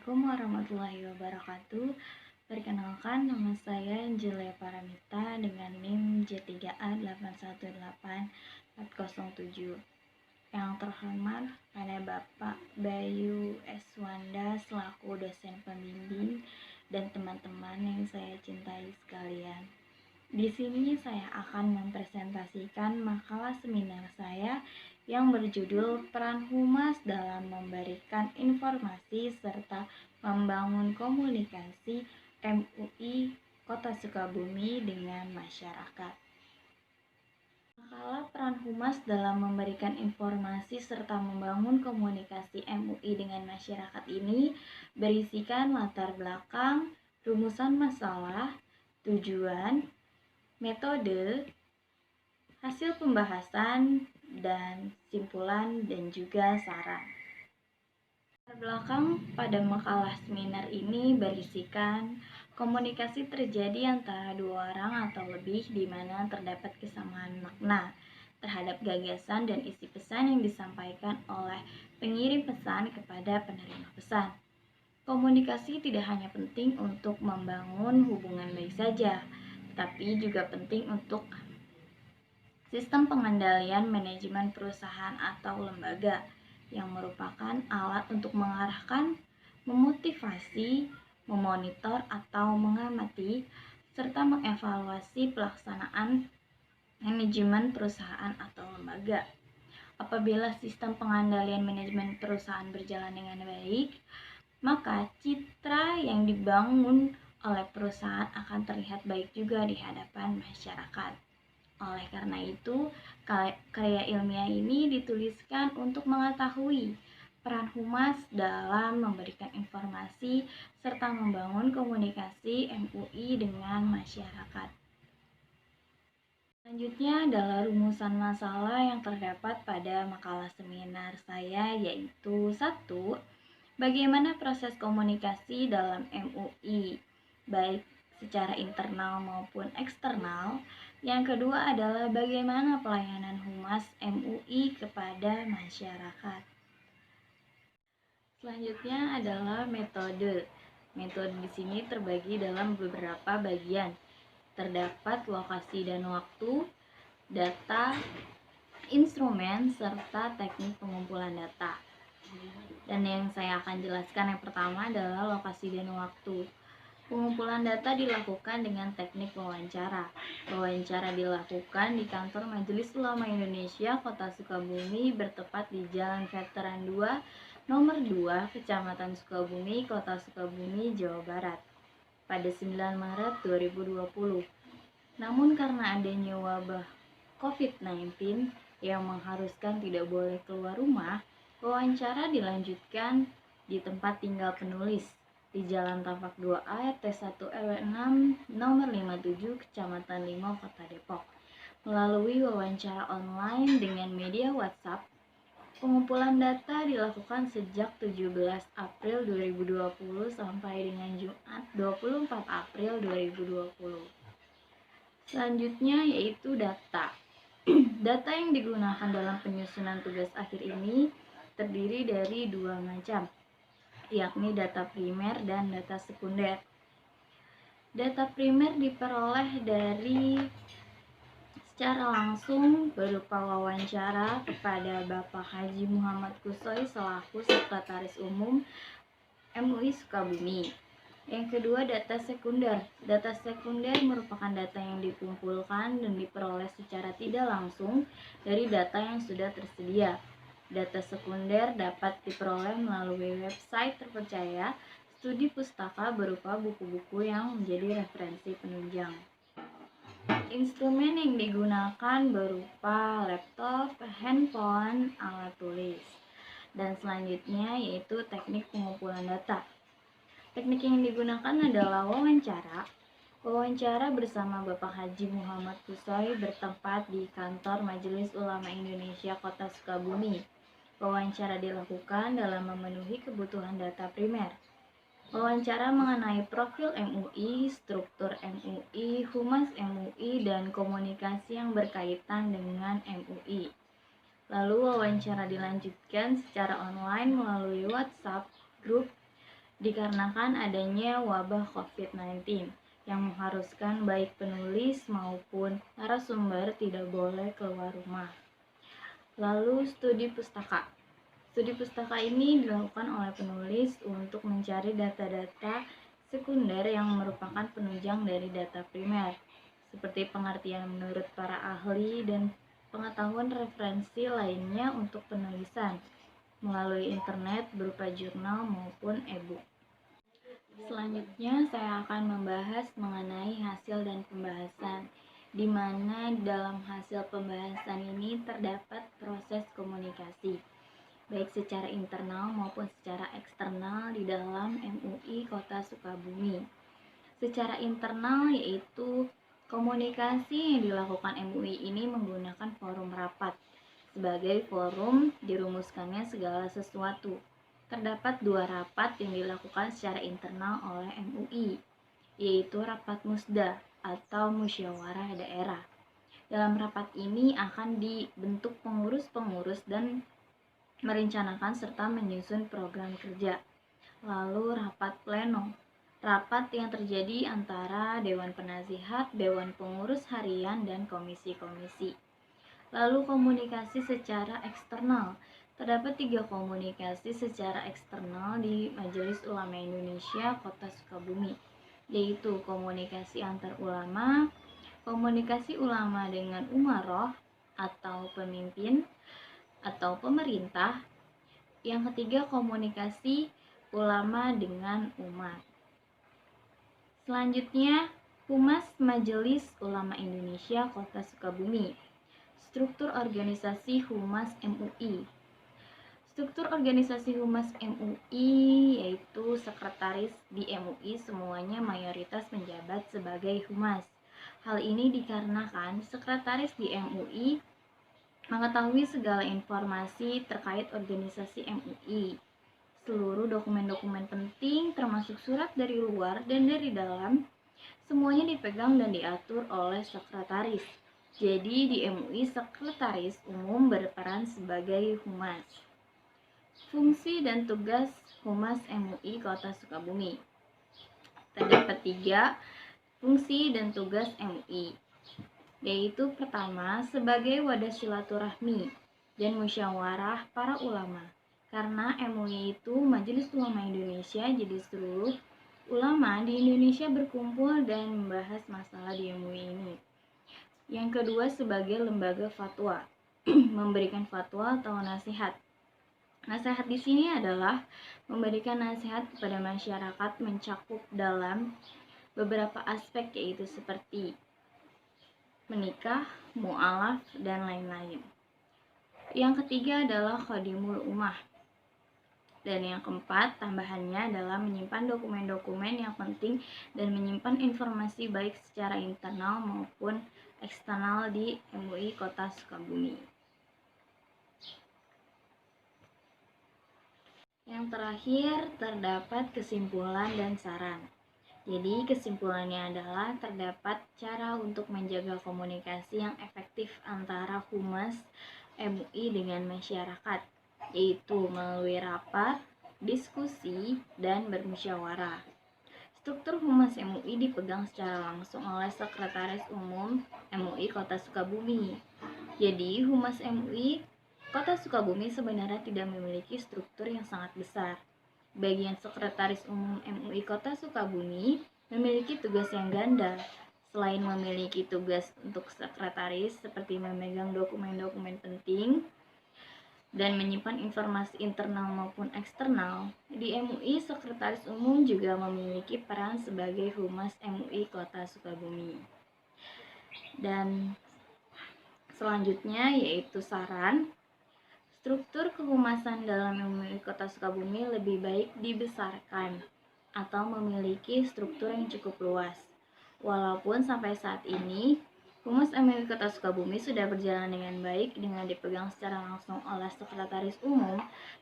Assalamualaikum warahmatullahi wabarakatuh. Perkenalkan, nama saya Angelia Paramita dengan NIM J3A818407. Yang terhormat pada Bapak Bayu Eswanda selaku dosen pembimbing dan teman-teman yang saya cintai sekalian. Di sini saya akan mempresentasikan makalah seminar saya yang berjudul Peran Humas dalam Memberikan Informasi serta Membangun Komunikasi MUI Kota Sukabumi dengan Masyarakat. Makalah Peran Humas dalam Memberikan Informasi serta Membangun Komunikasi MUI dengan Masyarakat ini berisikan latar belakang, rumusan masalah, tujuan, metode, hasil pembahasan, dan simpulan dan juga saran. Latar belakang pada makalah seminar ini berisikan komunikasi terjadi antara dua orang atau lebih di mana terdapat kesamaan makna terhadap gagasan dan isi pesan yang disampaikan oleh pengirim pesan kepada penerima pesan. Komunikasi tidak hanya penting untuk membangun hubungan baik saja, tapi juga penting untuk sistem pengendalian manajemen perusahaan atau lembaga yang merupakan alat untuk mengarahkan, memotivasi, memonitor atau mengamati, serta mengevaluasi pelaksanaan manajemen perusahaan atau lembaga. Apabila sistem pengendalian manajemen perusahaan berjalan dengan baik, maka citra yang dibangun oleh perusahaan akan terlihat baik juga di hadapan masyarakat. Oleh karena itu, karya ilmiah ini dituliskan untuk mengetahui peran humas dalam memberikan informasi serta membangun komunikasi MUI dengan masyarakat. Selanjutnya adalah rumusan masalah yang terdapat pada makalah seminar saya, yaitu 1. Bagaimana proses komunikasi dalam MUI, baik secara internal maupun eksternal. Yang kedua adalah bagaimana pelayanan humas MUI kepada masyarakat. Selanjutnya adalah metode. Metode di sini terbagi dalam beberapa bagian. Terdapat lokasi dan waktu, data, instrumen, serta teknik pengumpulan data. Dan yang saya akan jelaskan yang pertama adalah lokasi dan waktu. Pengumpulan data dilakukan dengan teknik wawancara. Wawancara dilakukan di kantor Majelis Ulama Indonesia Kota Sukabumi bertempat di Jalan Veteran 2, nomor 2, Kecamatan Sukabumi, Kota Sukabumi, Jawa Barat pada 9 Maret 2020. Namun karena adanya wabah COVID-19 yang mengharuskan tidak boleh keluar rumah, wawancara dilanjutkan di tempat tinggal penulis di Jalan Tapak 2A RT 1 RW 6 nomor 57 Kecamatan Limau Kota Depok. Melalui wawancara online dengan media WhatsApp, pengumpulan data dilakukan sejak 17 April 2020 sampai dengan Jumat 24 April 2020. Selanjutnya yaitu data. Data yang digunakan dalam penyusunan tugas akhir ini terdiri dari dua macam, yakni data primer dan data sekunder. Data primer diperoleh dari secara langsung berupa wawancara kepada Bapak Haji Muhammad Kusoi selaku Sekretaris Umum MUI Sukabumi. Yang kedua, data sekunder. Data sekunder merupakan data yang dikumpulkan dan diperoleh secara tidak langsung dari data yang sudah tersedia. Data sekunder dapat diperoleh melalui website terpercaya, studi pustaka berupa buku-buku yang menjadi referensi penunjang. Instrumen yang digunakan berupa laptop, handphone, alat tulis. Dan selanjutnya yaitu teknik pengumpulan data. Teknik yang digunakan adalah wawancara. Wawancara bersama Bapak Haji Muhammad Kusoi bertempat di kantor Majelis Ulama Indonesia Kota Sukabumi. Wawancara dilakukan dalam memenuhi kebutuhan data primer. Wawancara mengenai profil MUI, struktur MUI, humas MUI, dan komunikasi yang berkaitan dengan MUI. Lalu wawancara dilanjutkan secara online melalui WhatsApp, grup, dikarenakan adanya wabah COVID-19 yang mengharuskan baik penulis maupun narasumber tidak boleh keluar rumah. Lalu studi pustaka. Studi pustaka ini dilakukan oleh penulis untuk mencari data-data sekunder yang merupakan penunjang dari data primer, seperti pengertian menurut para ahli dan pengetahuan referensi lainnya untuk penulisan melalui internet berupa jurnal maupun e-book. Selanjutnya saya akan membahas mengenai hasil dan pembahasan, di mana dalam hasil pembahasan ini terdapat proses komunikasi, baik secara internal maupun secara eksternal di dalam MUI Kota Sukabumi. Secara internal yaitu komunikasi yang dilakukan MUI ini menggunakan forum rapat. Sebagai forum dirumuskannya segala sesuatu. Terdapat 2 rapat yang dilakukan secara internal oleh MUI, yaitu rapat musda atau musyawarah daerah. Dalam rapat ini akan dibentuk pengurus-pengurus dan merencanakan serta menyusun program kerja. Lalu rapat pleno, rapat yang terjadi antara Dewan Penasihat, Dewan Pengurus Harian, dan komisi-komisi. Lalu komunikasi secara eksternal. Terdapat 3 komunikasi secara eksternal di Majelis Ulama Indonesia Kota Sukabumi, yaitu komunikasi antar ulama, komunikasi ulama dengan umaroh atau pemimpin atau pemerintah. Yang ketiga, komunikasi ulama dengan umat. Selanjutnya, Humas Majelis Ulama Indonesia Kota Sukabumi. Struktur organisasi Humas MUI. Struktur organisasi Humas MUI yaitu sekretaris di MUI semuanya mayoritas menjabat sebagai humas. Hal ini dikarenakan sekretaris di MUI mengetahui segala informasi terkait organisasi MUI. Seluruh dokumen-dokumen penting termasuk surat dari luar dan dari dalam semuanya dipegang dan diatur oleh sekretaris. Jadi di MUI sekretaris umum berperan sebagai humas. Fungsi dan tugas Humas MUI Kota Sukabumi. Terdapat 3 fungsi dan tugas MUI, yaitu pertama sebagai wadah silaturahmi dan musyawarah para ulama. Karena MUI itu Majelis Ulama Indonesia, jadi seluruh ulama di Indonesia berkumpul dan membahas masalah di MUI ini. Yang kedua sebagai lembaga fatwa, memberikan fatwa atau nasihat. Nasihat di sini adalah memberikan nasihat kepada masyarakat mencakup dalam beberapa aspek yaitu seperti menikah, mu'alaf, dan lain-lain. Yang ketiga adalah khadimul ummah. Dan yang keempat tambahannya adalah menyimpan dokumen-dokumen yang penting dan menyimpan informasi baik secara internal maupun eksternal di MUI Kota Sukabumi. Yang terakhir terdapat kesimpulan dan saran. Jadi kesimpulannya adalah terdapat cara untuk menjaga komunikasi yang efektif antara humas MUI dengan masyarakat, yaitu melalui rapat, diskusi, dan bermusyawarah. Struktur humas MUI dipegang secara langsung oleh Sekretaris Umum MUI Kota Sukabumi. Jadi humas MUI Kota Sukabumi sebenarnya tidak memiliki struktur yang sangat besar. Bagian Sekretaris Umum MUI Kota Sukabumi memiliki tugas yang ganda. Selain memiliki tugas untuk sekretaris seperti memegang dokumen-dokumen penting dan menyimpan informasi internal maupun eksternal, di MUI Sekretaris Umum juga memiliki peran sebagai humas MUI Kota Sukabumi. Dan selanjutnya yaitu saran. Struktur kehumasan dalam MUI Kota Sukabumi lebih baik dibesarkan atau memiliki struktur yang cukup luas. Walaupun sampai saat ini, Humas MUI Kota Sukabumi sudah berjalan dengan baik dengan dipegang secara langsung oleh Sekretaris Umum,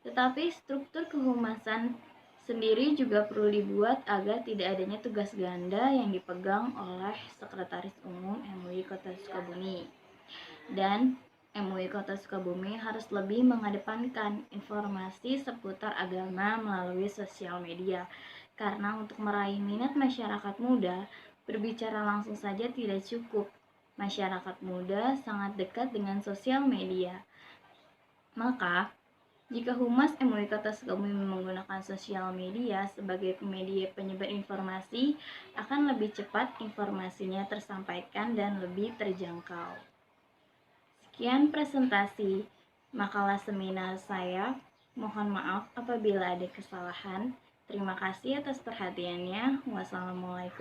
tetapi struktur kehumasan sendiri juga perlu dibuat agar tidak adanya tugas ganda yang dipegang oleh Sekretaris Umum MUI Kota Sukabumi. Dan MUI Kota Sukabumi harus lebih mengedepankan informasi seputar agama melalui sosial media. Karena untuk meraih minat masyarakat muda, berbicara langsung saja tidak cukup. Masyarakat muda sangat dekat dengan sosial media. Maka, jika Humas MUI Kota Sukabumi menggunakan sosial media sebagai media penyebar informasi, akan lebih cepat informasinya tersampaikan dan lebih terjangkau. Sekian presentasi makalah seminar saya. Mohon maaf apabila ada kesalahan. Terima kasih atas perhatiannya. Wassalamualaikum.